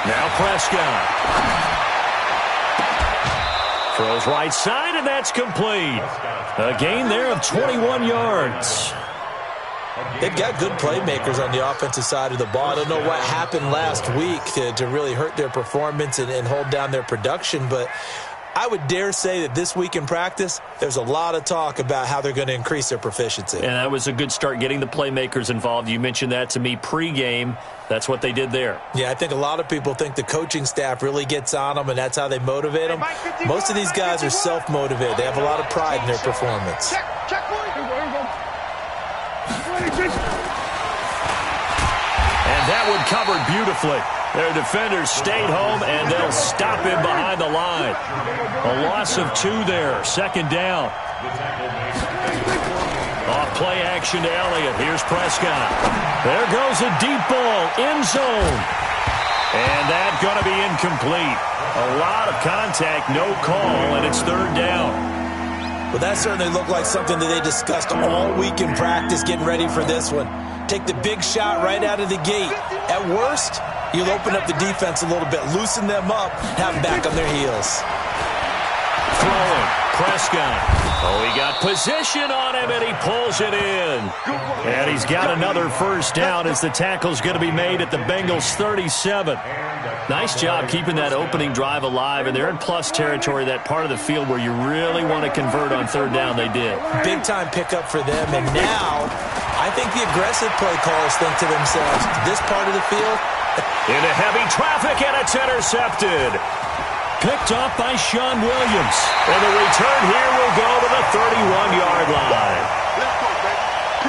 Now Prescott. Throws right side, and that's complete. A gain there of 21 yards. They've got good playmakers on the offensive side of the ball. I don't know what happened last week to really hurt their performance and hold down their production, but I would dare say that this week in practice, there's a lot of talk about how they're going to increase their proficiency. And that was a good start getting the playmakers involved. You mentioned that to me pregame. That's what they did there. Yeah, I think a lot of people think the coaching staff really gets on them, and that's how they motivate them. Most of these guys are self-motivated. They have a lot of pride in their performance. And that one covered beautifully. Their defenders stayed home, and they'll stop him behind the line. A loss of 2 there. Second down. Off play action to Elliott. Here's Prescott. There goes a deep ball. End zone. And that's going to be incomplete. A lot of contact, no call, and it's third down. Well, that certainly looked like something that they discussed all week in practice getting ready for this one. Take the big shot right out of the gate. At worst, you'll open up the defense a little bit, loosen them up, have them back on their heels. Throwing, Prescott. Oh, he got position on him, and he pulls it in. And he's got another first down as the tackle's going to be made at the Bengals' 37. Nice job keeping that opening drive alive, and they're in plus territory, that part of the field where you really want to convert on third down. They did. Big-time pickup for them, and now I think the aggressive play callers think to themselves, this part of the field, into heavy traffic, and it's intercepted. Picked off by Sean Williams. And the return here will go to the 31-yard line.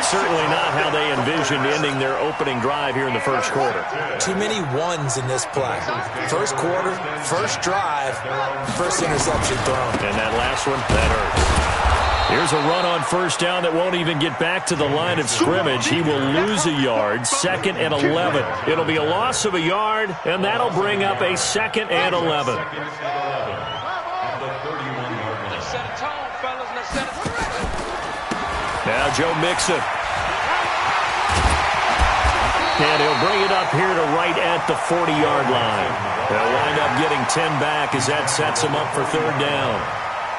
Certainly not how they envisioned ending their opening drive here in the first quarter. Too many ones in this play. First quarter, first drive, first interception thrown. And that last one, that hurts. Here's a run on first down that won't even get back to the line of scrimmage. He will lose a yard, 2nd and 11. It'll be a loss of a yard, and that'll bring up a 2nd and 11. Now Joe Mixon. And he'll bring it up here to right at the 40-yard line. They'll wind up getting 10 back as that sets him up for third down.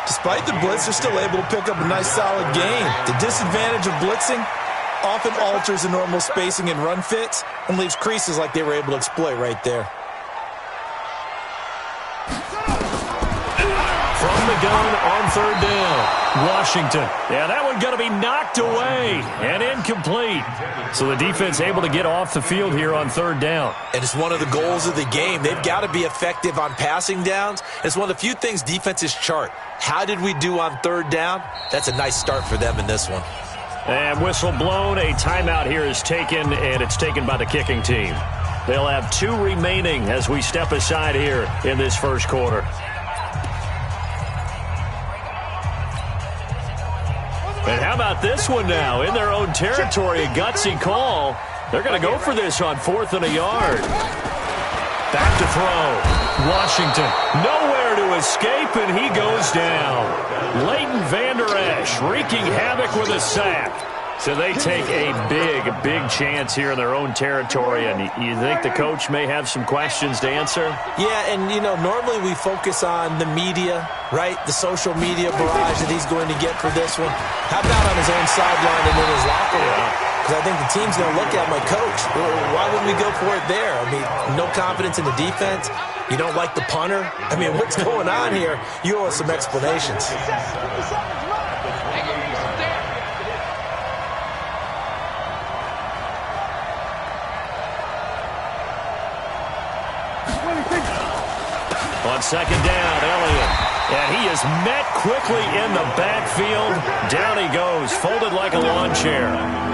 Despite the blitz, they're still able to pick up a nice, solid gain. The disadvantage of blitzing often alters the normal spacing and run fits and leaves creases like they were able to exploit right there. From the gun on third down. Washington. Yeah, that one going to be knocked away and incomplete. So the defense able to get off the field here on third down. And it's one of the goals of the game. They've got to be effective on passing downs. It's one of the few things defenses chart. How did we do on third down? That's a nice start for them in this one. And whistle blown. A timeout here is taken, and it's taken by the kicking team. They'll have 2 remaining as we step aside here in this first quarter. And how about this one now? In their own territory, a gutsy call. They're going to go for this on 4th and a yard. Back to throw. Washington, nowhere to escape, and he goes down. Leighton Vander Esch wreaking havoc with a sack. So they take a big chance here in their own territory, and you think the coach may have some questions to answer? Yeah, and, you know, normally we focus on the media, right? The social media barrage that he's going to get for this one. How about on his own sideline and in his locker room? Because I think the team's going to look at my coach. Why wouldn't we go for it there? I mean, no confidence in the defense. You don't like the punter? I mean, what's going on here? You owe us some explanations. On second down, Elliott. And he is met quickly in the backfield. Down he goes, folded like a lawn chair.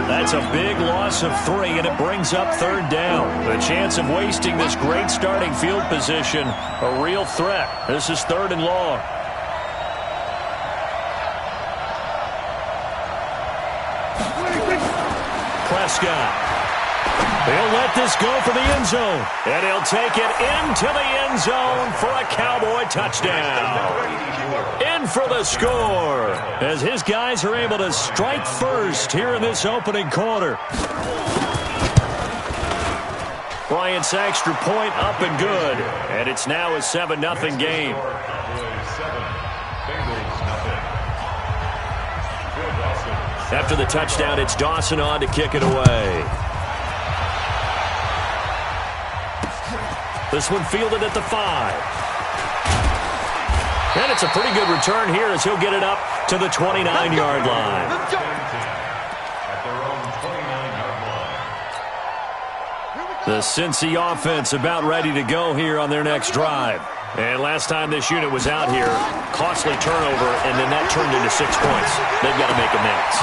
That's a big loss of 3, and it brings up third down. The chance of wasting this great starting field position, a real threat. This is 3rd and long. Prescott. He'll let this go for the end zone. And he'll take it into the end zone for a Cowboy touchdown. In for the score as his guys are able to strike first here in this opening quarter. Bryant's extra point up and good. And it's now a 7-0 game. After the touchdown, it's Dawson on to kick it away. This one fielded at the 5. And it's a pretty good return here as he'll get it up to the 29-yard line. The Cincy offense about ready to go here on their next drive. And last time this unit was out here, costly turnover, and then that turned into 6 points. They've got to make amends.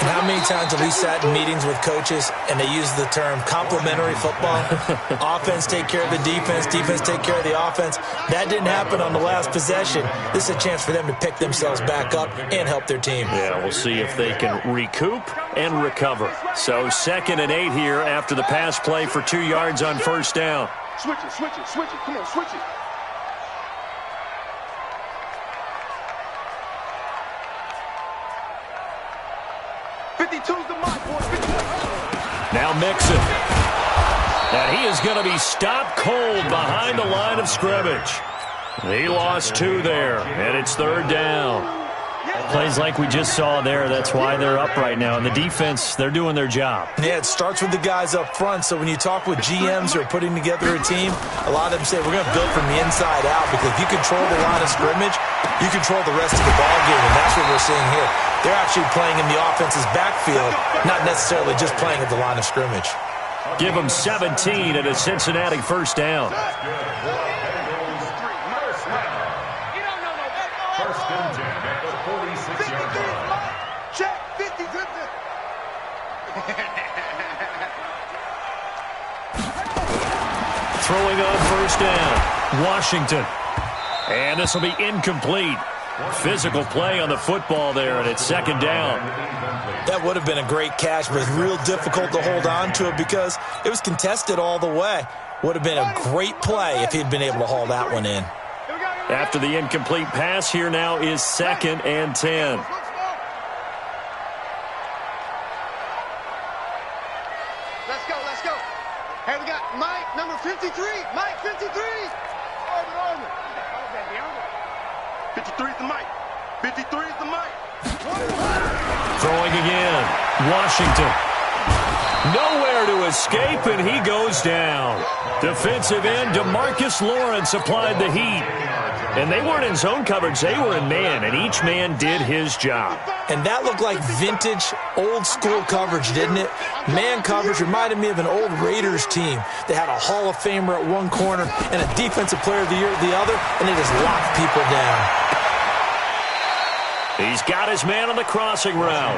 And how many times have we sat in meetings with coaches and they use the term complementary football? Offense take care of the defense, defense take care of the offense. That didn't happen on the last possession. This is a chance for them to pick themselves back up and help their team. Yeah, we'll see if they can recoup and recover. So 2nd and 8 here after the pass play for 2 yards on first down. Switch it, switch it, switch it. Come on, switch it. Now Mixon. And he is going to be stopped cold behind the line of scrimmage. He lost 2 there, and it's 3rd down. Plays like we just saw there, that's why they're up right now. And the defense, they're doing their job. Yeah, it starts with the guys up front. So when you talk with GMs who are putting together a team, a lot of them say, we're going to build from the inside out, because if you control the line of scrimmage, you control the rest of the ball game, and that's what we're seeing here. They're actually playing in the offense's backfield, not necessarily just playing at the line of scrimmage. Give them 17 and a Cincinnati first down. Throwing on first down, Washington. And this will be incomplete. Physical play on the football there, and it's 2nd down. That would have been a great catch, but it's real difficult to hold on to it because it was contested all the way. Would have been a great play if he'd been able to haul that one in. After the incomplete pass, here now is 2nd and 10. Let's go, let's go. Hey, we got Mike, number 53. Mike, 53. Armor. 53 is the Mike. 53 is the Mike. Throwing again. Washington. Nowhere to escape, and he goes down. Defensive end DeMarcus Lawrence applied the heat. And they weren't in zone coverage. They were in man, and each man did his job. And that looked like vintage, old-school coverage, didn't it? Man coverage reminded me of an old Raiders team. They had a Hall of Famer at one corner and a Defensive Player of the Year at the other, and they just locked people down. He's got his man on the crossing route.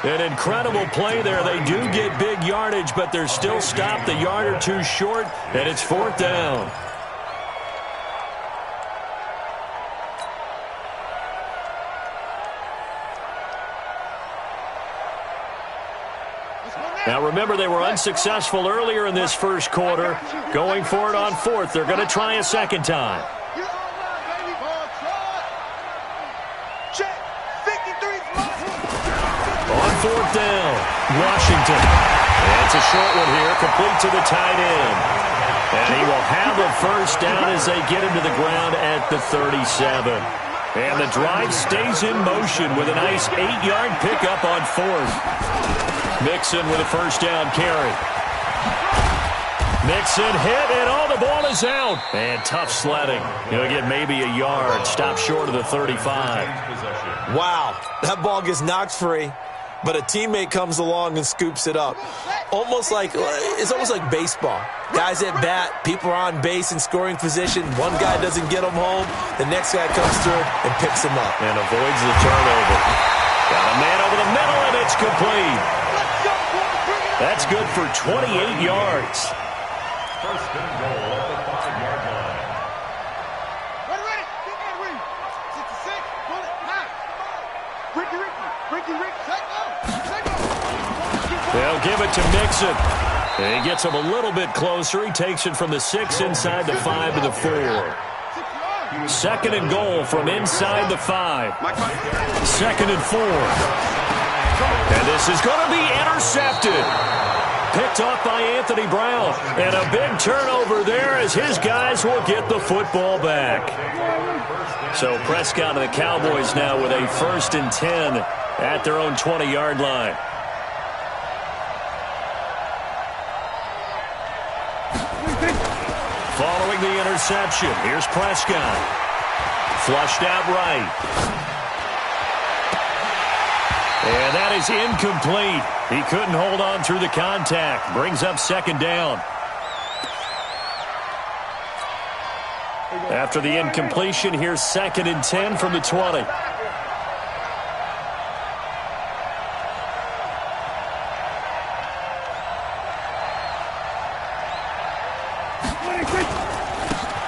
An incredible play there. They do get big yardage, but they're still stopped a yard or 2 short, and it's 4th down. Now, remember, they were unsuccessful earlier in this first quarter. Going for it on 4th. They're going to try a 2nd time. On 4th down, Washington. And it's a short one here, complete to the tight end. And he will have a first down as they get him to the ground at the 37. And the drive stays in motion with a nice 8-yard pickup on 4th. Mixon with a first down carry. Mixon hit, and the ball is out. And tough sledding. He'll get maybe a yard. Stop short of the 35. Wow, that ball gets knocked free, but a teammate comes along and scoops it up. It's almost like baseball. Guys at bat, people are on base in scoring position. One guy doesn't get him home. The next guy comes through and picks him up. And avoids the turnover. Got a man over the middle, and it's complete. That's good for 28 yards. First and goal at the 5-yard line. Ready. Big 66. Pull it. High. Ricky. They'll give it to Mixon. And he gets him a little bit closer. He takes it from the 6 inside the 5 to the 4. 2nd and goal from inside the 5. 2nd and 4. And this is going to be intercepted. Picked off by Anthony Brown. And a big turnover there as his guys will get the football back. So Prescott and the Cowboys now with a 1st and 10 at their own 20-yard line. Following the interception, here's Prescott. Flushed out right. And that is incomplete. He couldn't hold on through the contact. Brings up 2nd down. After the incompletion, here's 2nd and 10 from the 20.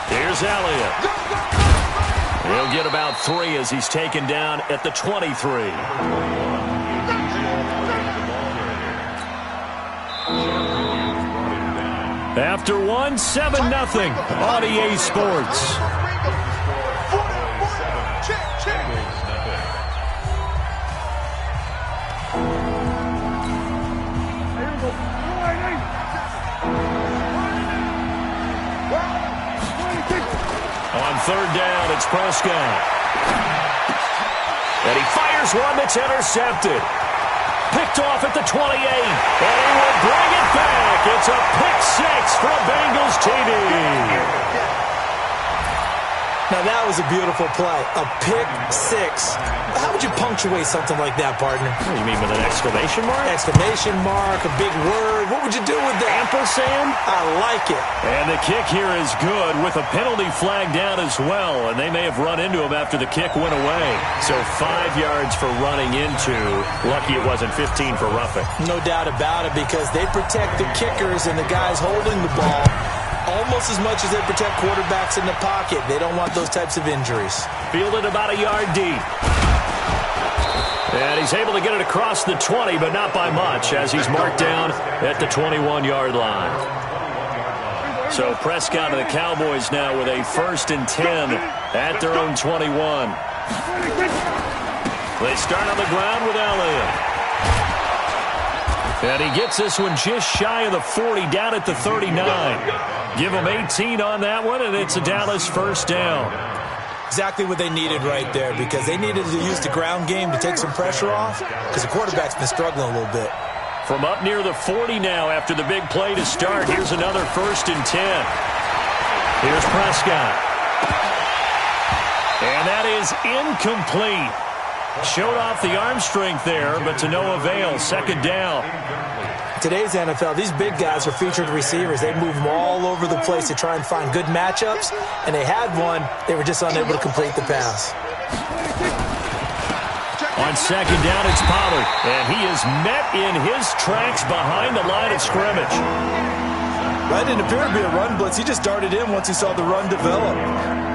Here's Elliott. He'll get about 3 as he's taken down at the 23. After 1, 7-0 on EA Sports. On 3rd down, it's Prescott. And he fires one that's intercepted. Picked off at the 28, and he will bring it back. It's a pick 6 for a Bengals TD. Now, that was a beautiful play. A pick 6. How would you punctuate something like that, partner? What do you mean, with an exclamation mark? Exclamation mark, a big word. What would you do with that? Ampersand? I like it. And the kick here is good with a penalty flag down as well, and they may have run into him after the kick went away. So 5 yards for running into. Lucky it wasn't 15 for roughing. No doubt about it, because they protect the kickers and the guys holding the ball almost as much as they protect quarterbacks in the pocket. They don't want those types of injuries. Fielded about a yard deep. And he's able to get it across the 20, but not by much, as he's marked down at the 21-yard line. So Prescott and the Cowboys now with a 1st and 10 at their own 21. They start on the ground with Elliott. And he gets this one just shy of the 40, down at the 39. Give him 18 on that one, and it's a Dallas 1st down. Exactly what they needed right there, because they needed to use the ground game to take some pressure off, because the quarterback's been struggling a little bit. From up near the 40 now after the big play to start, here's another 1st and 10. Here's Prescott. And that is incomplete. Showed off the arm strength there, but to no avail. 2nd down. Today's NFL, these big guys are featured receivers. They move them all over the place to try and find good matchups, and they had one. They were just unable to complete the pass. On 2nd down, it's Pollard, and he is met in his tracks behind the line of scrimmage. That didn't appear to be a run blitz. He just darted in once he saw the run develop.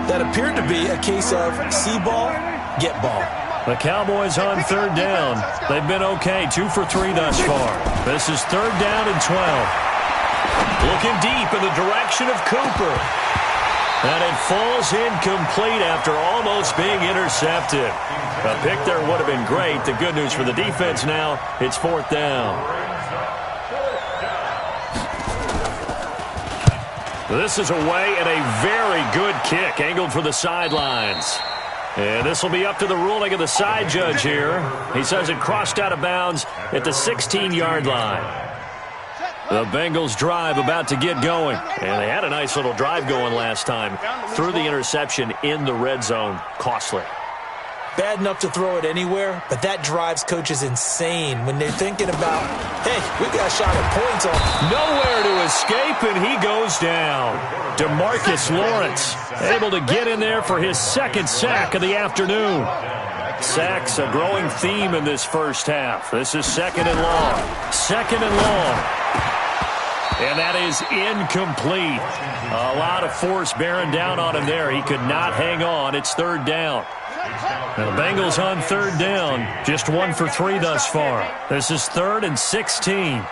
That appeared to be a case of see ball, get ball. The Cowboys on 3rd down. They've been okay, 2 for 3 thus far. This is 3rd down and 12. Looking deep in the direction of Cooper. And it falls incomplete after almost being intercepted. A pick there would have been great. The good news for the defense now, it's 4th down. This is away and a very good kick, angled for the sidelines. And this will be up to the ruling of the side judge here. He says it crossed out of bounds at the 16-yard line. The Bengals drive about to get going. And they had a nice little drive going last time. Threw the interception in the red zone. Costly. Bad enough to throw it anywhere, but that drives coaches insane when they're thinking about, hey, we got a shot at points on. Nowhere to escape, and he goes down. DeMarcus Lawrence able to get in there for his 2nd sack of the afternoon. Sacks a growing theme in this first half. This is 2nd and long. 2nd and long. And that is incomplete. A lot of force bearing down on him there. He could not hang on. It's 3rd down. Now the Bengals on 3rd down. Just 1 for 3 thus far. This is 3rd and 16.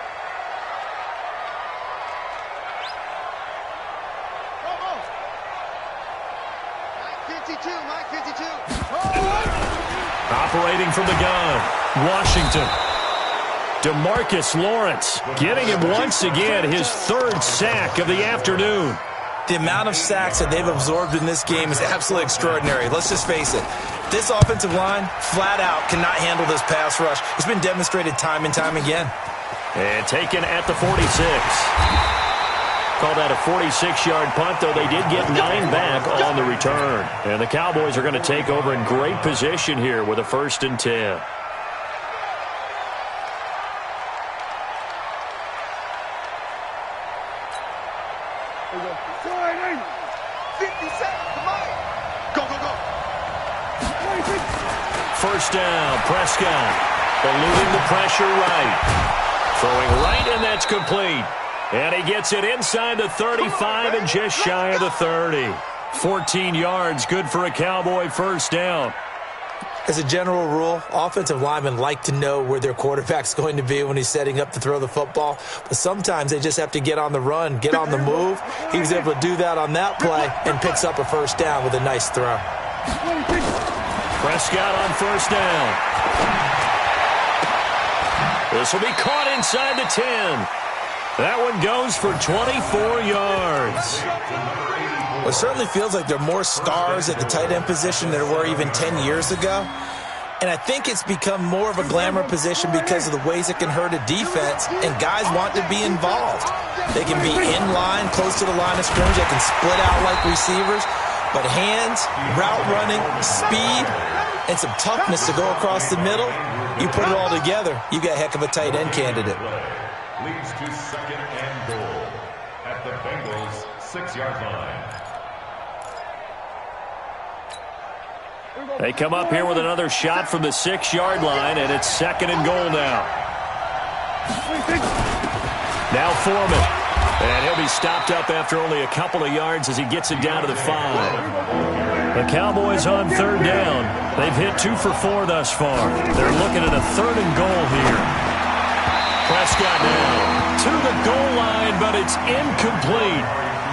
Operating from the gun, Washington. DeMarcus Lawrence getting him once again his third sack of the afternoon. The amount of sacks that they've absorbed in this game is absolutely extraordinary. Let's just face it. This offensive line, flat out, cannot handle this pass rush. It's been demonstrated time and time again. And taken at the 46. Call that a 46-yard punt, though they did get 9 back on the return. And the Cowboys are going to take over in great position here with a 1st and 10. First down, Prescott. Eluding the pressure right. Throwing right, and that's complete. And he gets it inside the 35 and just shy of the 30. 14 yards, good for a Cowboy first down. As a general rule, offensive linemen like to know where their quarterback's going to be when he's setting up to throw the football. But sometimes they just have to get on the run, get on the move. He was able to do that on that play and picks up a first down with a nice throw. Prescott on first down. This will be caught inside the 10. That one goes for 24 yards. Well, it certainly feels like there are more stars at the tight end position than there were even 10 years ago. And I think it's become more of a glamour position because of the ways it can hurt a defense, and guys want to be involved. They can be in line, close to the line of scrimmage. They can split out like receivers. But hands, route running, speed, and some toughness to go across the middle, you put it all together, you got a heck of a tight end candidate. Leads to 2nd and goal at the Bengals' 6-yard line. They come up here with another shot from the 6-yard line, and it's 2nd and goal now. Now Foreman. And he'll be stopped up after only a couple of yards as he gets it down to the 5. The Cowboys on 3rd down. They've hit 2 for 4 thus far. They're looking at a 3rd and goal here. Prescott now to the goal line, but it's incomplete.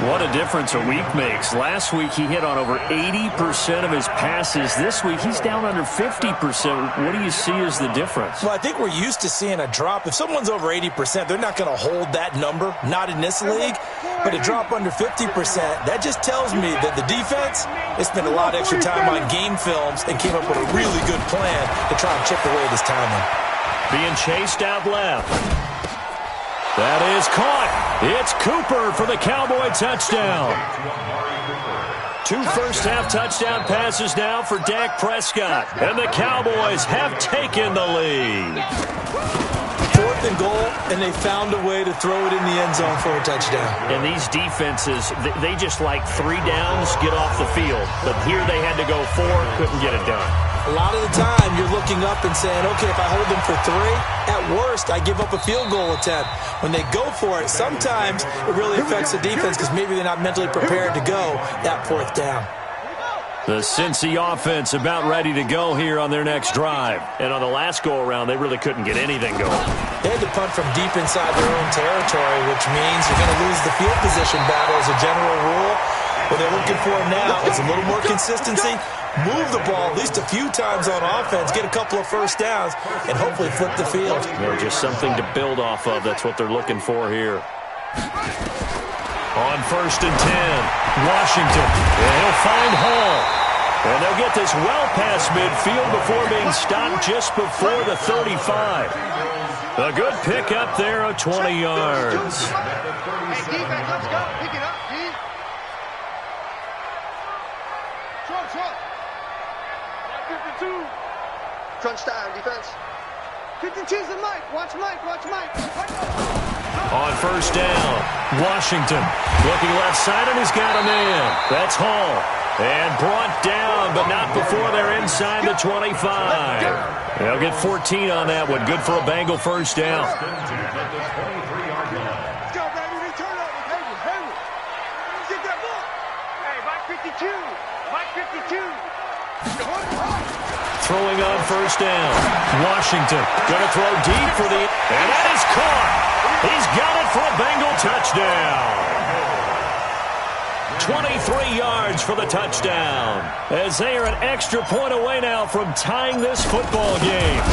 What a difference a week makes. Last week he hit on over 80% of his passes. This week he's down under 50%. What do you see as the difference? Well, I think we're used to seeing a drop. If someone's over 80%, they're not going to hold that number, not in this league. But a drop under 50%, that just tells me that the defense, they spent a lot of extra time on game films and came up with a really good plan to try and chip away this timing. Being chased out left. That is caught. It's Cooper for the Cowboy touchdown. 2 first-half touchdown passes now for Dak Prescott. And the Cowboys have taken the lead. 4th and goal, and they found a way to throw it in the end zone for a touchdown. And these defenses, they just like 3 downs, get off the field. But here they had to go 4, couldn't get it done. A lot of the time, you're looking up and saying, okay, if I hold them for 3, at worst, I give up a field goal attempt. When they go for it, sometimes it really affects the defense because maybe they're not mentally prepared to go that 4th down. The Cincy offense about ready to go here on their next drive. And on the last go-around, they really couldn't get anything going. They had to punt from deep inside their own territory, which means you're going to lose the field position battle as a general rule. What they're looking for now is a little more consistency. Move the ball at least a few times on offense, get a couple of first downs, and hopefully flip the field. Just something to build off of. That's what they're looking for here. On 1st and 10, Washington. And he'll find Hall. And they'll get this well past midfield before being stopped just before the 35. A good pick up there of 20 yards. Hey, defense, let's go. Pick it up, D. Trump. 52. Crunch time, defense. 52's the Mike. Watch Mike. On 1st down, Washington looking left side, and he's got a man. That's Hall. And brought down, but not before they're inside the 25. They'll get 14 on that one. Good for a Bengal first down. Let's go, baby. Return over. Henry. Get that ball. Hey, Mike 52. Throwing on 1st down. Washington going to throw deep for the... And that is caught. He's got it for a Bengal touchdown. 23 yards for the touchdown. As they are an extra point away now from tying this football game.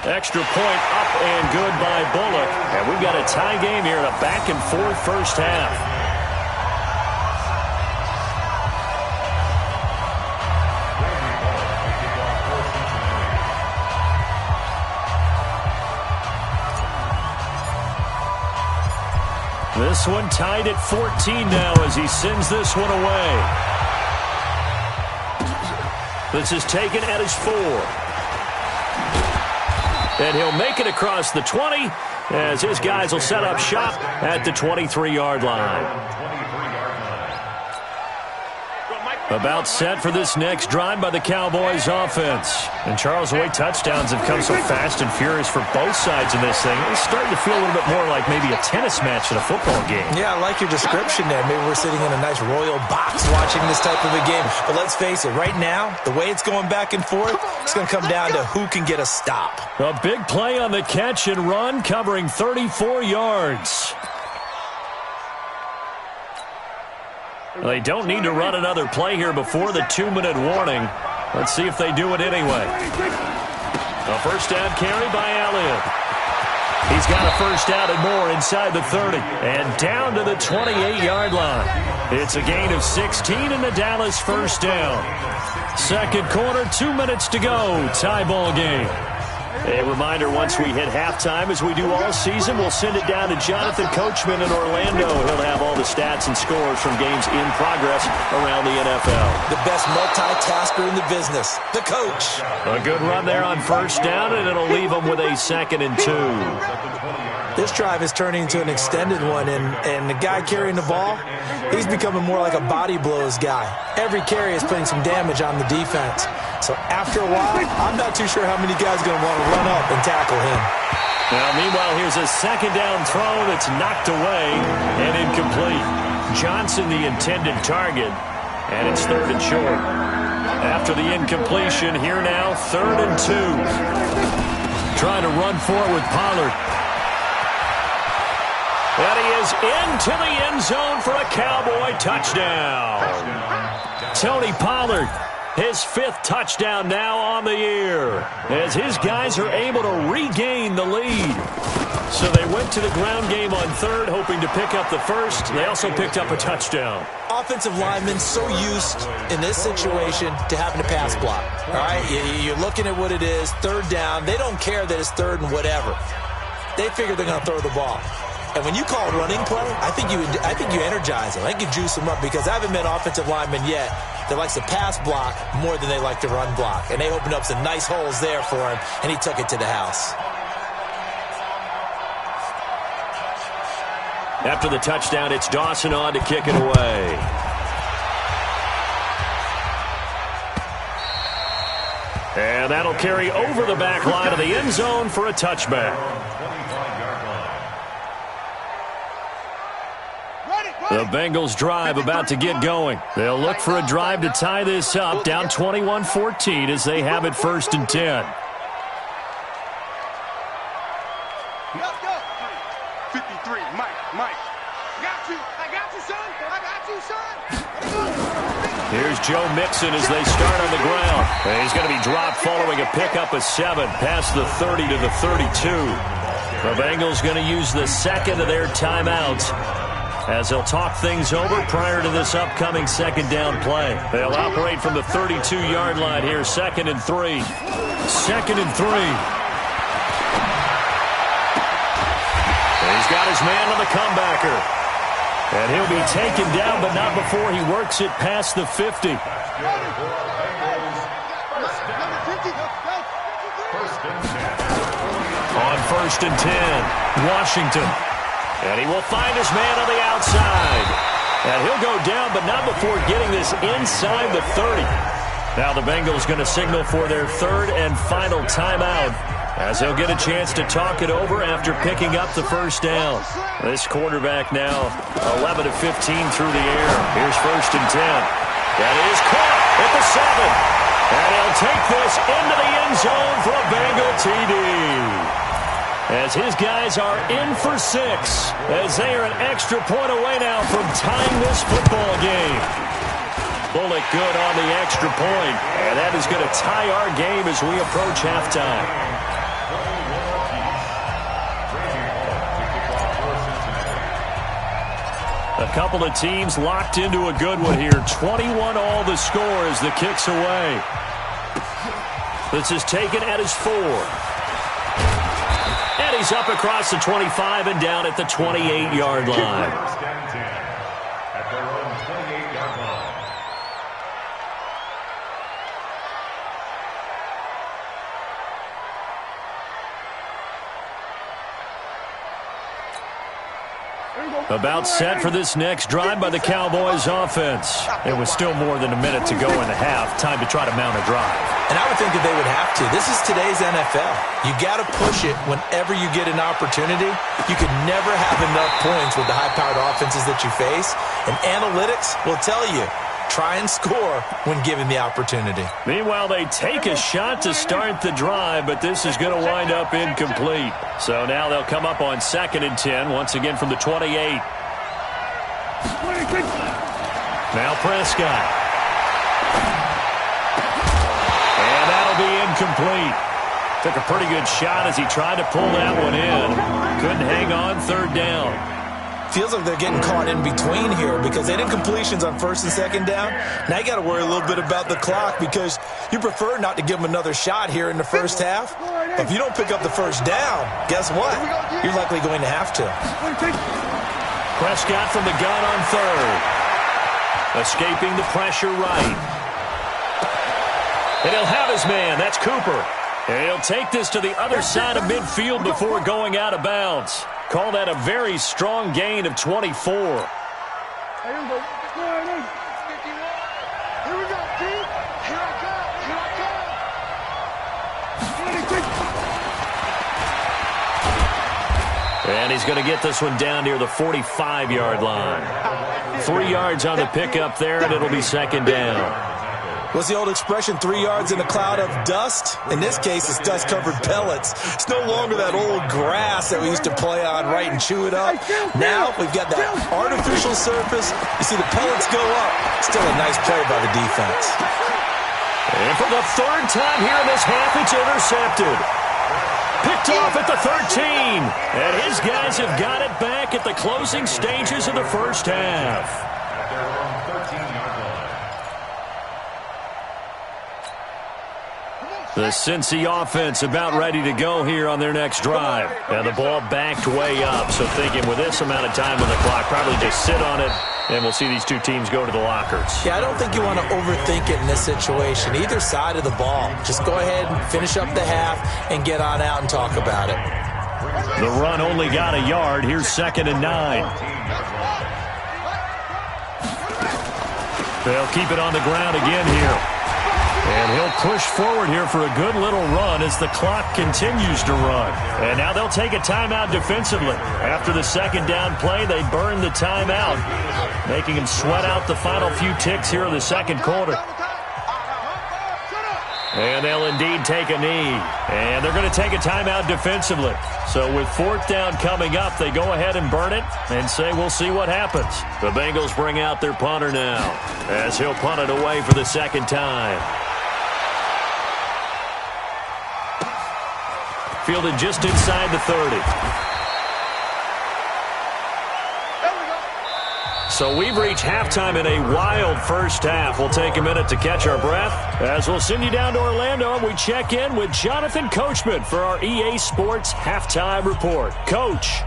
Extra point up and good by Bullock. And we've got a tie game here in a back-and-forth first half. This one tied at 14 now as he sends this one away. This is taken at his 4. And he'll make it across the 20 as his guys will set up shop at the 23-yard line. About set for this next drive by the Cowboys offense. And Charles, the way touchdowns have come so fast and furious for both sides in this thing, it's starting to feel a little bit more like maybe a tennis match in a football game. Yeah, I like your description there. Maybe we're sitting in a nice royal box watching this type of a game. But let's face it, right now, the way it's going back and forth, it's going to come down to who can get a stop. A big play on the catch and run, covering 34 yards. They don't need to run another play here before the 2-minute warning. Let's see if they do it anyway. A first down carry by Elliott. He's got a first down and more inside the 30. And down to the 28-yard line. It's a gain of 16 in the Dallas first down. Second quarter, 2 minutes to go. Tie ball game. A reminder, once we hit halftime, as we do all season, we'll send it down to Jonathan Coachman in Orlando. He'll have all the stats and scores from games in progress around the NFL. The best multitasker in the business, the coach. A good run there on first down, and it'll leave them with a 2nd and 2. This drive is turning into an extended one, and the guy carrying the ball, he's becoming more like a body blows guy. Every carry is putting some damage on the defense. So after a while, I'm not too sure how many guys are going to want to run up and tackle him. Now, meanwhile, here's a second down throw that's knocked away and incomplete. Johnson, the intended target, and it's 3rd and short. After the incompletion, here now, 3rd and 2. Trying to run forward with Pollard. And he is into the end zone for a Cowboy touchdown. Tony Pollard, his 5th touchdown now on the year, as his guys are able to regain the lead. So they went to the ground game on 3rd, hoping to pick up the 1st. They also picked up a touchdown. Offensive linemen so used in this situation to having to pass block. All right, you're looking at what it is, 3rd down. They don't care that it's 3rd and whatever. They figure they're going to throw the ball. And when you call a running play, I think you energize them. I think you juice them up, because I haven't met offensive linemen yet that likes to pass block more than they like to run block. And they opened up some nice holes there for him, and he took it to the house. After the touchdown, it's Dawson on to kick it away. And that'll carry over the back line of the end zone for a touchback. The Bengals drive about to get going. They'll look for a drive to tie this up, down 21-14 as they have it 1st and 10. Let's go. 53, Mike. I got you, son. Here's Joe Mixon as they start on the ground. And he's going to be dropped following a pickup of 7 past the 30 to the 32. The Bengals going to use the 2nd of their timeouts as they'll talk things over prior to this upcoming 2nd down play. They'll operate from the 32-yard line here, 2nd and 3. 2nd and 3. He's got his man on the comebacker. And he'll be taken down, but not before he works it past the 50. On 1st and 10, Washington. And he will find his man on the outside. And he'll go down, but not before getting this inside the 30. Now the Bengals going to signal for their 3rd and final timeout, as they'll get a chance to talk it over after picking up the first down. This quarterback now 11 of 15 through the air. Here's 1st and 10. That is caught at the 7. And he'll take this into the end zone for a Bengal TD. As his guys are in for 6, as they are an extra point away now from tying this football game. Bullock good on the extra point, and that is going to tie our game as we approach halftime. A couple of teams locked into a good one here. 21 all the score as the kick's away. This is taken at his 4. And he's up across the 25 and down at the 28-yard line. First and 10 at their own 28-yard line. About set for this next drive by the Cowboys offense. It was still more than a minute to go in the half. Time to try to mount a drive. And I would think that they would have to. This is today's NFL. You got to push it whenever you get an opportunity. You could never have enough points with the high-powered offenses that you face. And analytics will tell you, try and score when given the opportunity. Meanwhile, they take a shot to start the drive, but this is going to wind up incomplete. So now they'll come up on 2nd and 10, once again from the 28. Now Prescott. And that'll be incomplete. Took a pretty good shot as he tried to pull that one in. Couldn't hang on 3rd down. Feels like they're getting caught in between here because they did completions on 1st and 2nd down. Now you got to worry a little bit about the clock because you prefer not to give them another shot here in the first half. But if you don't pick up the 1st down, guess what? You're likely going to have to. Prescott from the gun on 3rd. Escaping the pressure right. And he'll have his man. That's Cooper. And he'll take this to the other side of midfield before going out of bounds. Call that a very strong gain of 24. Here we go, Pete. Here I come. And he's going to get this one down near the 45-yard line. 3 yards on the pickup there, and it'll be 2nd down. What's the old expression, 3 yards in a cloud of dust? In this case, it's dust-covered pellets. It's no longer that old grass that we used to play on, right, and chew it up. Now we've got that artificial surface. You see the pellets go up. Still a nice play by the defense. And for the 3rd time here in this half, it's intercepted. Picked off at the 13. And his guys have got it back at the closing stages of the first half. At their own 13-yard line. The Cincy offense about ready to go here on their next drive. And the ball backed way up, so thinking with this amount of time on the clock, probably just sit on it, and we'll see these two teams go to the lockers. Yeah, I don't think you want to overthink it in this situation. Either side of the ball. Just go ahead and finish up the half and get on out and talk about it. The run only got a yard. Here's 2nd and 9. They'll keep it on the ground again here. And he'll push forward here for a good little run as the clock continues to run. And now they'll take a timeout defensively. After the 2nd down play, they burn the timeout, making him sweat out the final few ticks here in the 2nd quarter. And they'll indeed take a knee. And they're going to take a timeout defensively. So with 4th down coming up, they go ahead and burn it and say we'll see what happens. The Bengals bring out their punter now as he'll punt it away for the 2nd time. Fielded just inside the 30. So we've reached halftime in a wild first half. We'll take a minute to catch our breath as we'll send you down to Orlando and we check in with Jonathan Coachman for our EA Sports Halftime Report. Coach.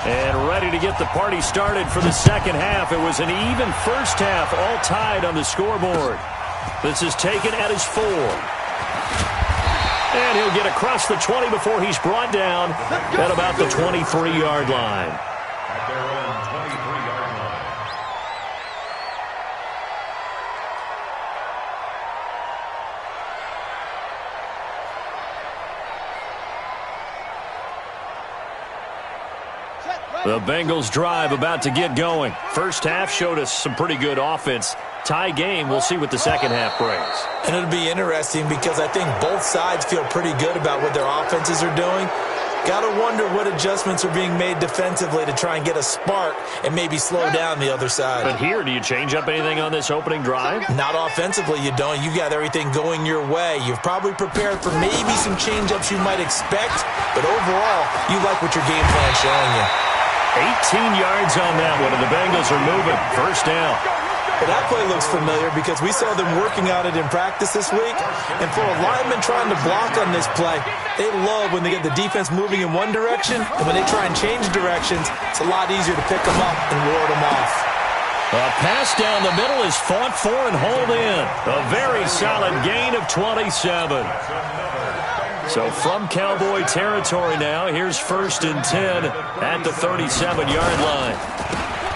And ready to get the party started for the 2nd half. It was an even first half, all tied on the scoreboard. This is taken at his 4. And he'll get across the 20 before he's brought down at about the 23-yard line. At their own 23-yard line. The Bengals drive about to get going. First half showed us some pretty good offense. Tie game, we'll see what the 2nd half brings. And it'll be interesting because I think both sides feel pretty good about what their offenses are doing. Got to wonder what adjustments are being made defensively to try and get a spark and maybe slow down the other side. But here, do you change up anything on this opening drive? Not offensively, you don't. You've got everything going your way. You've probably prepared for maybe some change-ups you might expect, but overall, you like what your game plan's showing you. 18 yards on that one, and the Bengals are moving. First down. Well, that play looks familiar because we saw them working on it in practice this week. And for a lineman trying to block on this play, they love when they get the defense moving in one direction, and when they try and change directions, it's a lot easier to pick them up and ward them off. A pass down the middle is fought for and hauled in. A very solid gain of 27. So from Cowboy territory now, here's 1st and 10 at the 37-yard line.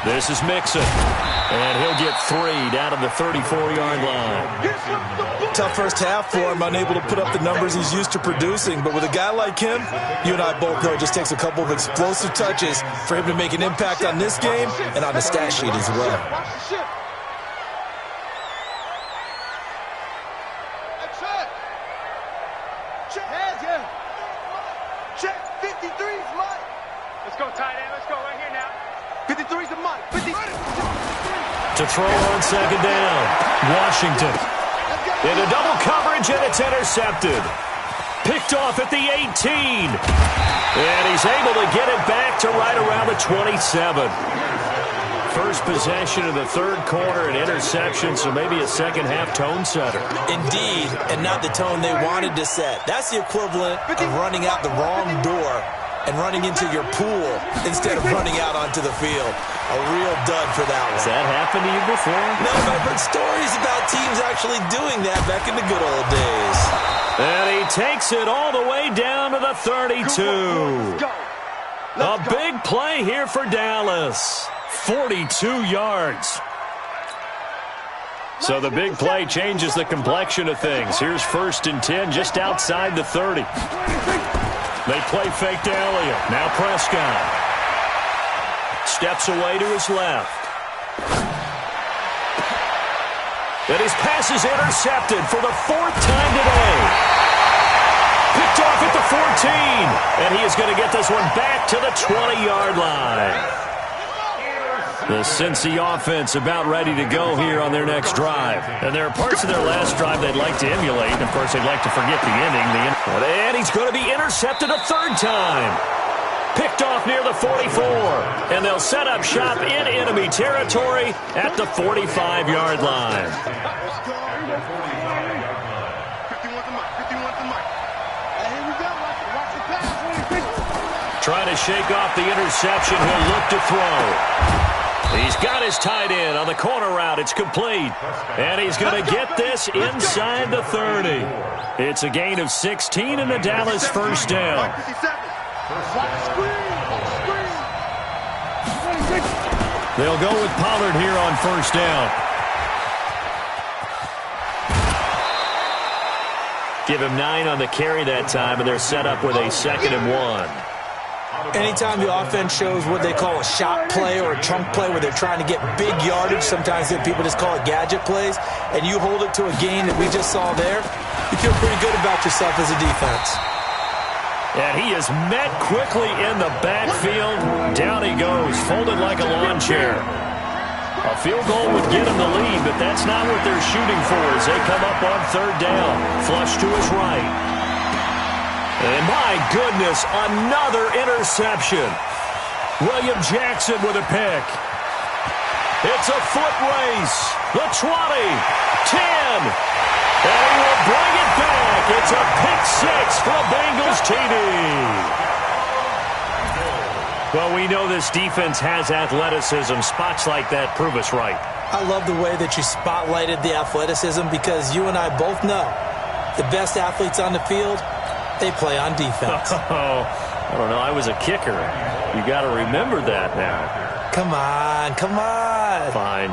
This is Mixon, and he'll get 3 down to the 34-yard line. Tough first half for him, unable to put up the numbers he's used to producing. But with a guy like him, you and I both know it just takes a couple of explosive touches for him to make an impact on this game and on the stat sheet as well. To throw on 2nd down, Washington. Into double coverage, and it's intercepted. Picked off at the 18. And he's able to get it back to right around the 27. First possession of the 3rd quarter, an interception, so maybe a second-half tone setter. Indeed, and not the tone they wanted to set. That's the equivalent of running out the wrong door and running into your pool instead of running out onto the field. A real dud for that one. Has that happened to you before? No, but I've heard stories about teams actually doing that back in the good old days. And he takes it all the way down to the 32. A big play here for Dallas. 42 yards. So the big play changes the complexion of things. Here's 1st and 10 just outside the 30. They play fake to Elliott. Now Prescott. Steps away to his left. And his pass is intercepted for the 4th time today. Picked off at the 14. And he is going to get this one back to the 20-yard line. The Cincy offense about ready to go here on their next drive. And there are parts of their last drive they'd like to emulate. And, of course, they'd like to forget the ending. And he's going to be intercepted a 3rd time. Picked off near the 44. And they'll set up shop in enemy territory at the 45-yard line. Trying to shake off the interception. He'll look to throw. He's got his tight end on the corner route. It's complete. And he's going to get this inside the 30. It's a gain of 16 and a Dallas first down. They'll go with Pollard here on 1st down. Give him 9 on the carry that time, and they're set up with a 2nd and 1. Anytime the offense shows what they call a shot play or a chunk play where they're trying to get big yardage, sometimes people just call it gadget plays, and you hold it to a gain that we just saw there, you feel pretty good about yourself as a defense. And he is met quickly in the backfield. Down he goes, folded like a lawn chair. A field goal would get him the lead, but that's not what they're shooting for as they come up on 3rd down. Flush to his right. And my goodness, another interception. William Jackson with a pick. It's a foot race. The 20, 10. And he will bring it back. It's a pick 6 for the Bengals TD. Well, we know this defense has athleticism. Spots like that prove us right. I love the way that you spotlighted the athleticism because you and I both know the best athletes on the field, they play on defense. Oh, I don't know. I was a kicker. You got to remember that now. Come on, come on. Fine.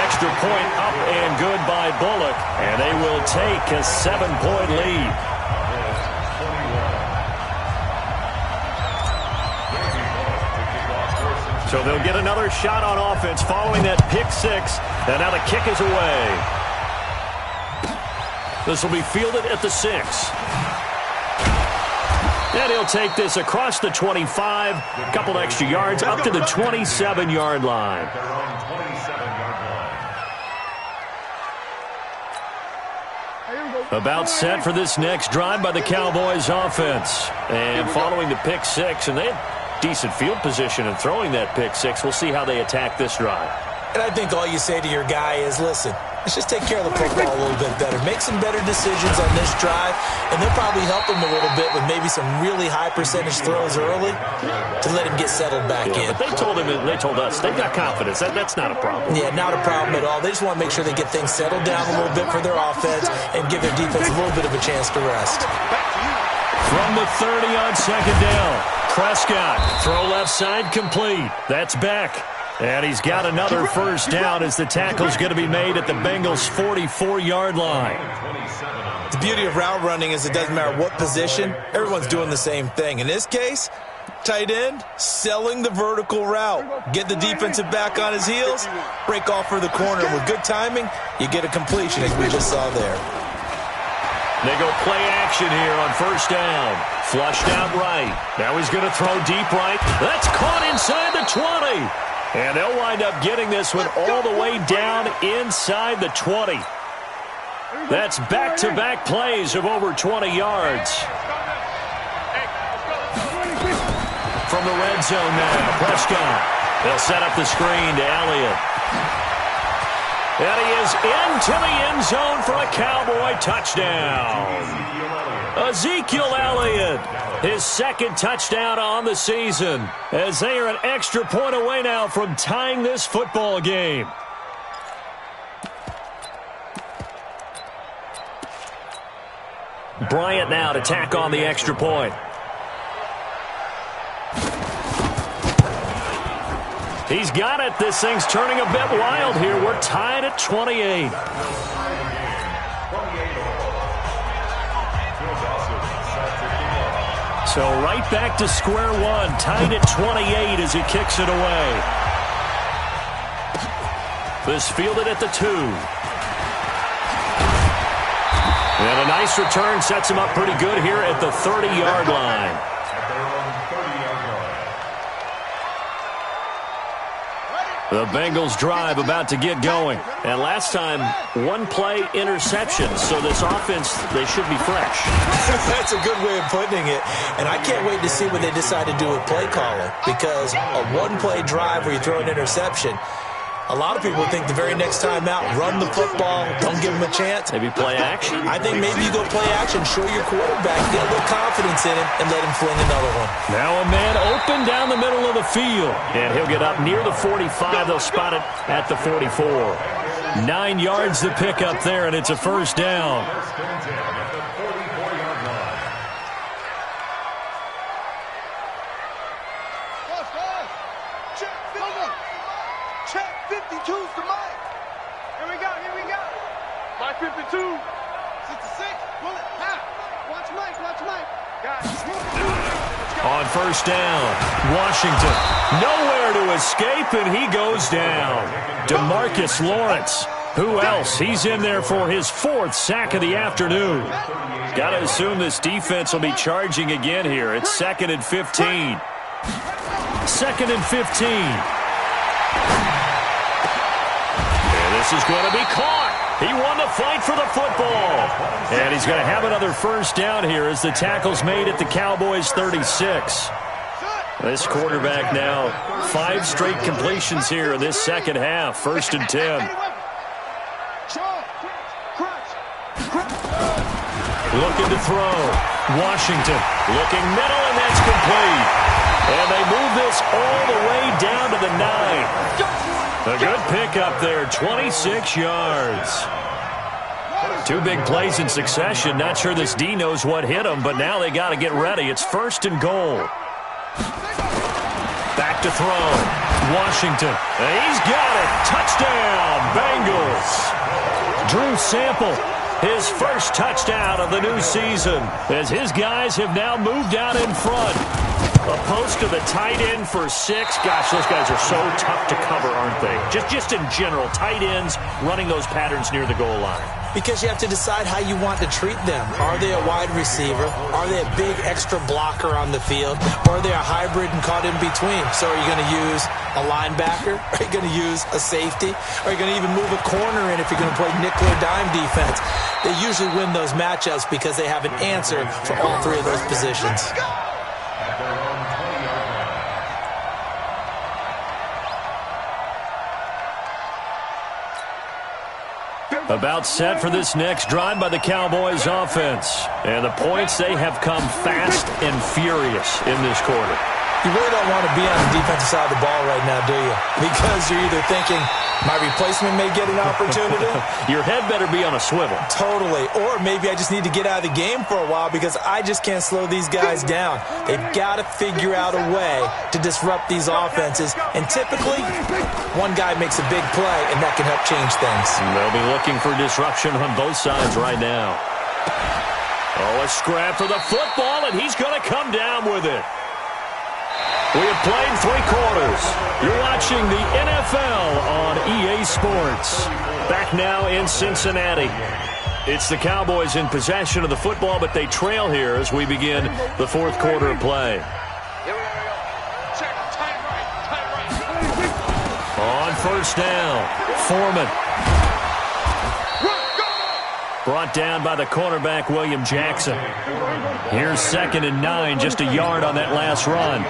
Extra point up and good by Bullock. And they will take a 7-point lead. So they'll get another shot on offense following that pick six. And now the kick is away. This will be fielded at the 6. And he'll take this across the 25, a couple extra yards, up to the 27-yard line. About set for this next drive by the Cowboys offense. And following the pick six, and they had decent field position in throwing that pick six. We'll see how they attack this drive. And I think all you say to your guy is, listen, let's just take care of the football a little bit better. Make some better decisions on this drive, and they'll probably help him a little bit with maybe some really high percentage throws early to let him get settled back in. But they told us, they've got confidence. That's not a problem. Yeah, not a problem at all. They just want to make sure they get things settled down a little bit for their offense and give their defense a little bit of a chance to rest. From the 30 on second down, Prescott, throw left side complete. That's Beck. And he's got another first down as the tackle's going to be made at the Bengals' 44-yard line. The beauty of route running is it doesn't matter what position, everyone's doing the same thing. In this case, tight end, selling the vertical route. Get the defensive back on his heels, break off for the corner. With good timing, you get a completion, as we just saw there. They go play action here on first down. Flushed out right. Now he's going to throw deep right. That's caught inside the 20. And they'll wind up getting this one all the way down inside the 20. That's back-to-back plays of over 20 yards. From the red zone now, Prescott. They'll set up the screen to Elliott. And he is into the end zone for a Cowboy touchdown. Ezekiel Elliott, his second touchdown on the season, as they are an extra point away now from tying this football game. Bryant now to tack on the extra point. He's got it. This thing's turning a bit wild here. We're tied at 28. So right back to square one, tied at 28 as he kicks it away. This fielded at the 2. And a nice return sets him up pretty good here at the 30-yard line. The Bengals drive about to get going. And last time, one-play interception. So this offense, they should be fresh. That's a good way of putting it. And I can't wait to see what they decide to do with play calling. Because a one-play drive where you throw an interception, a lot of people think the very next time out, run the football, don't give them a chance. Maybe play action? I think maybe you go play action, show your quarterback, get a little confidence in him, and let him fling another one. Now a man open down the middle of the field. And he'll get up near the 45. They'll spot it at the 44. 9 yards to pick up there, and it's a first down. Check 52's to Mike. Here we go. Mike 52. 66. Pull it. Watch Mike. Guys. On first down, Washington. Nowhere to escape, and he goes down. DeMarcus Lawrence. Who else? He's in there for his 4th sack of the afternoon. Got to assume this defense will be charging again here. It's 2nd and 15. 2nd and 15. And this is going to be caught. He won the fight for the football. And he's going to have another first down here as the tackle's made at the Cowboys' 36. This quarterback now 5 straight completions here in this second half. 1st and 10. Looking to throw. Washington looking middle, and that's complete. And they move this all the way down to the 9. A good pickup there, 26 yards. 2 big plays in succession. Not sure this D knows what hit him, but now they got to get ready. It's 1st and goal. Back to throw. Washington. He's got it. Touchdown, Bengals. Drew Sample, his first touchdown of the new season, as his guys have now moved out in front. A post to the tight end for 6. Gosh, those guys are so tough to cover, aren't they? Just in general, tight ends running those patterns near the goal line. Because you have to decide how you want to treat them. Are they a wide receiver? Are they a big extra blocker on the field? Or are they a hybrid and caught in between? So are you going to use a linebacker? Are you going to use a safety? Are you going to even move a corner in if you're going to play nickel or dime defense? They usually win those matchups because they have an answer for all 3 of those positions. About set for this next drive by the Cowboys offense. And the points, they have come fast and furious in this quarter. You really don't want to be on the defensive side of the ball right now, do you? Because you're either thinking, my replacement may get an opportunity. Your head better be on a swivel. Totally. Or maybe I just need to get out of the game for a while because I just can't slow these guys down. They've got to figure out a way to disrupt these offenses. And typically, one guy makes a big play, and that can help change things. They'll be looking for disruption on both sides right now. Oh, a scrap for the football, and he's going to come down with it. We have played 3 quarters. You're watching the NFL on EA Sports. Back now in Cincinnati. It's the Cowboys in possession of the football, but they trail here as we begin the 4th quarter of play. On first down, Foreman. Brought down by the cornerback, William Jackson. Here's 2nd and 9, just a yard on that last run.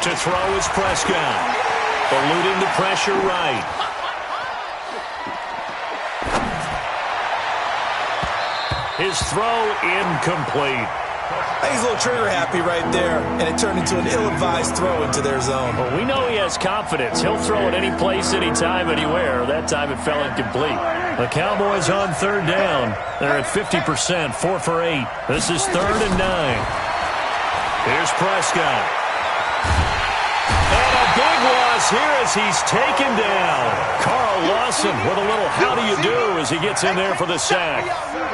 To throw is Prescott. Eluding the pressure right. His throw incomplete. I think he's a little trigger happy right there, and it turned into an ill-advised throw into their zone. Well, we know he has confidence. He'll throw it any place, anytime, anywhere. That time it fell incomplete. The Cowboys on 3rd down. They're at 50%, 4 for 8. This is 3rd and 9. Here's Prescott. And a big loss here as he's taken down. Carl Lawson with a little how do you do as he gets in there for the sack.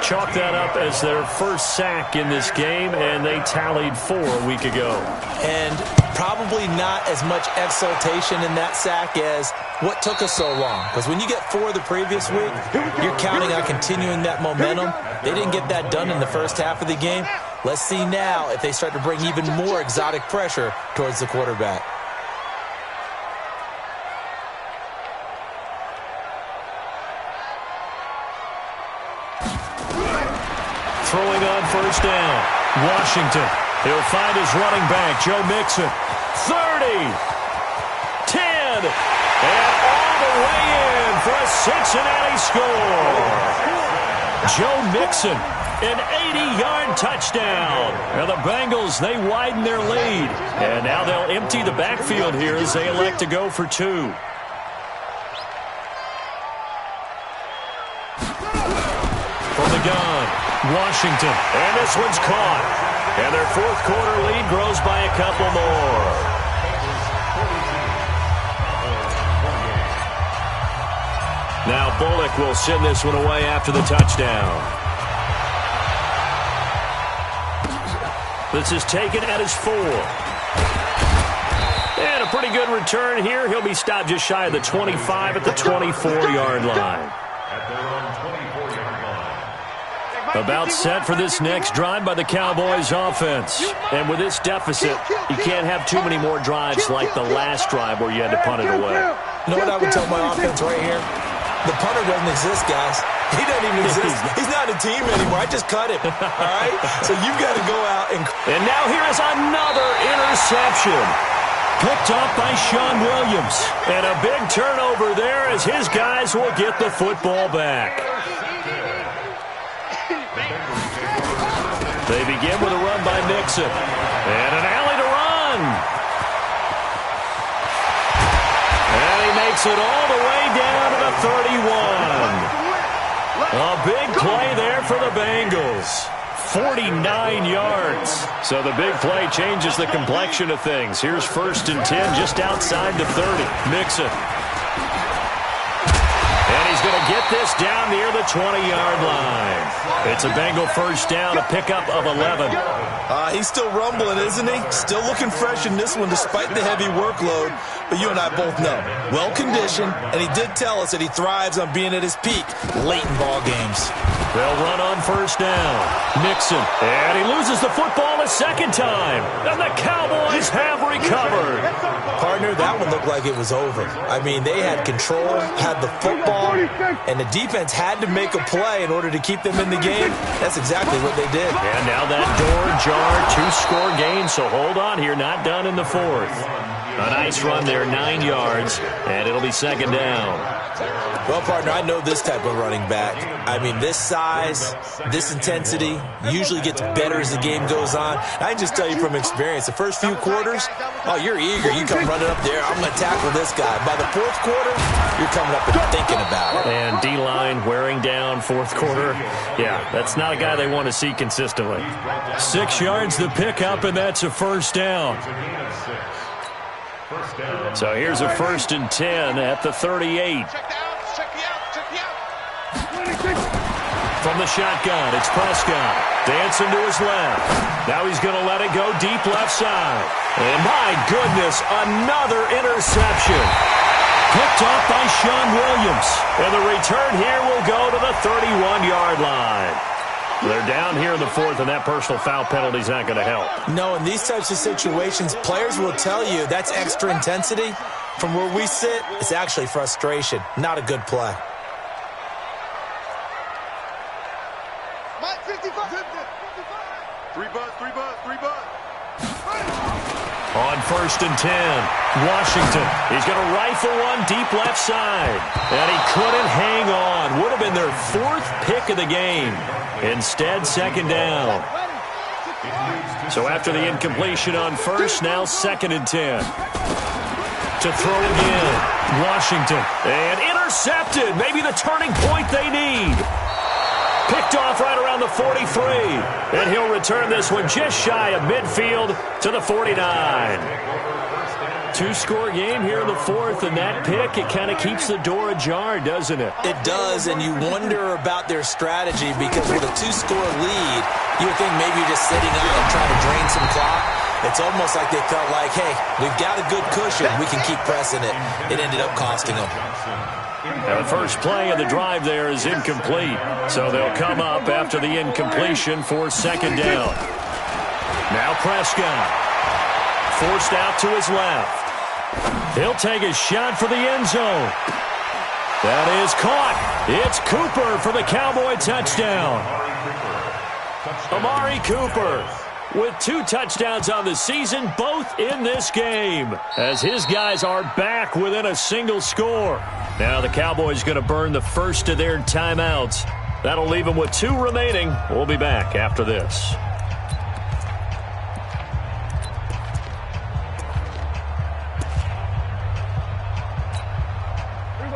Chalk that up as their first sack in this game, and they tallied 4 a week ago. And probably not as much exultation in that sack as what took us so long. Because when you get 4 the previous week, you're counting on continuing that momentum. They didn't get that done in the first half of the game. Let's see now if they start to bring even more exotic pressure towards the quarterback. Throwing on first down, Washington. He'll find his running back, Joe Mixon. 30, 10, and all the way in for a Cincinnati score. Joe Mixon, an 80-yard touchdown. And the Bengals, they widen their lead. And now they'll empty the backfield here as they elect to go for 2. From the gun, Washington. And this one's caught. And their 4th quarter lead grows by a couple more. Now Bullock will send this one away after the touchdown. This is taken at his 4. And a pretty good return here. He'll be stopped just shy of the 25 at the 24-yard line. About set for this next drive by the Cowboys offense. And with this deficit, you can't have too many more drives like the last drive where you had to punt it away. You know what I would tell my offense right here? The punter doesn't exist, guys. He doesn't even exist. He's not a team anymore. I just cut him. All right? So you've got to go out and... And now here is another interception. Picked off by Sean Williams. And a big turnover there as his guys will get the football back. They begin with a run by Nixon. And an alley to run. And he makes it all the way down to the 31. A big play there for the Bengals. 49 yards. So the big play changes the complexion of things. Here's 1st and 10 just outside the 30. Mixon. And he's going to they'll get this down near the 20-yard line. It's a Bengal first down, a pickup of 11. He's still rumbling, isn't he? Still looking fresh in this one despite the heavy workload. But you and I both know, well-conditioned, and he did tell us that he thrives on being at his peak late in ball games. They'll run on first down. Mixon, and he loses the football a second time. And the Cowboys have recovered. Partner, that one looked like it was over. I mean, they had control, had the football, and the defense had to make a play in order to keep them in the game. That's exactly what they did. And now that door jar, 2-score game, so hold on here, not done in the fourth. A nice run there, 9 yards, and it'll be second down. Well, partner, I know this type of running back. I mean, this size, this intensity usually gets better as the game goes on. I can just tell you from experience, the first few quarters, oh, you're eager. You come running up there, I'm going to tackle this guy. By the fourth quarter, you're coming up and thinking about it. And D-line wearing down fourth quarter. Yeah, that's not a guy they want to see consistently. 6 yards the pickup, and that's a first down. So here's a 1st and 10 at the 38. From the shotgun, it's Prescott. Dancing to his left. Now he's going to let it go deep left side. And my goodness, another interception. Picked off by Sean Williams. And the return here will go to the 31-yard line. They're down here in the fourth, and that personal foul penalty is not going to help. No, in these types of situations, players will tell you that's extra intensity. From where we sit, it's actually frustration. Not a good play. Mike, 55. 3 buzz. On 1st and 10, Washington. He's going to rifle one deep left side. And he couldn't hang on. Would have been their 4th pick of the game. Instead, second down. So after the incompletion on first, now 2nd and 10. To throw again, Washington. And intercepted. Maybe the turning point they need. Picked off right around the 43. And he'll return this one just shy of midfield to the 49. 2-score game here in the fourth, and that pick, it kind of keeps the door ajar, doesn't it? It does, and you wonder about their strategy because with a 2-score lead, you would think maybe you're just sitting out and trying to drain some clock. It's almost like they felt like, hey, we've got a good cushion. We can keep pressing it. It ended up costing them. Now the first play of the drive there is incomplete, so they'll come up after the incompletion for second down. Now Prescott, forced out to his left. He'll take a shot for the end zone. That is caught. It's Cooper for the Cowboy touchdown. Amari Cooper with 2 touchdowns on the season, both in this game, as his guys are back within a single score. Now the Cowboys going to burn the first of their timeouts. That'll leave them with 2 remaining. We'll be back after this.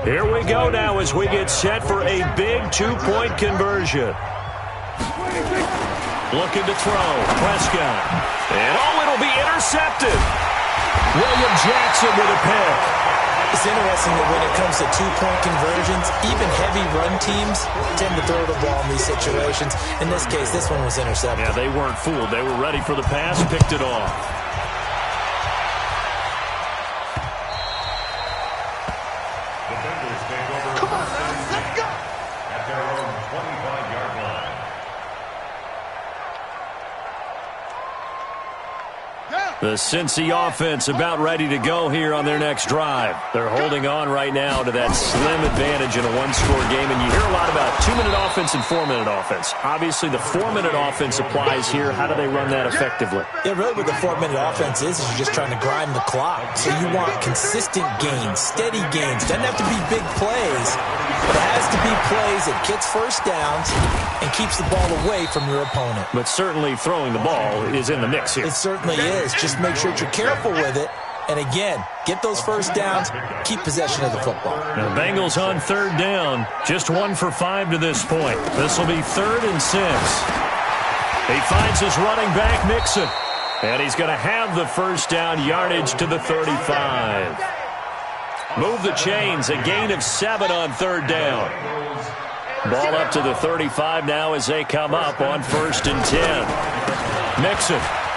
Here we go now as we get set for a big 2-point conversion. Looking to throw. Prescott. And it'll be intercepted. William Jackson with a pick. It's interesting that when it comes to 2-point conversions, even heavy run teams tend to throw the ball in these situations. In this case, this one was intercepted. Yeah, they weren't fooled. They were ready for the pass, picked it off. The Cincy offense about ready to go here on their next drive. They're holding on right now to that slim advantage in a 1-score game, and you hear a lot about 2-minute offense and 4-minute offense. Obviously, the 4-minute offense applies here. How do they run that effectively? Yeah, really what the 4-minute offense is you're just trying to grind the clock. So you want consistent gains, steady gains. Doesn't have to be big plays, but it has to be plays that gets first downs and keeps the ball away from your opponent. But certainly throwing the ball is in the mix here. It certainly is. Just make sure that you're careful with it. And again, get those first downs, keep possession of the football. Now, Bengals on 3rd down, just 1 for 5 to this point. This will be 3rd and 6. He finds his running back, Mixon. And he's going to have the first down, yardage to the 35. Move the chains. A gain of 7 on 3rd down. Ball up to the 35 now as they come up on 1st and 10. Mixon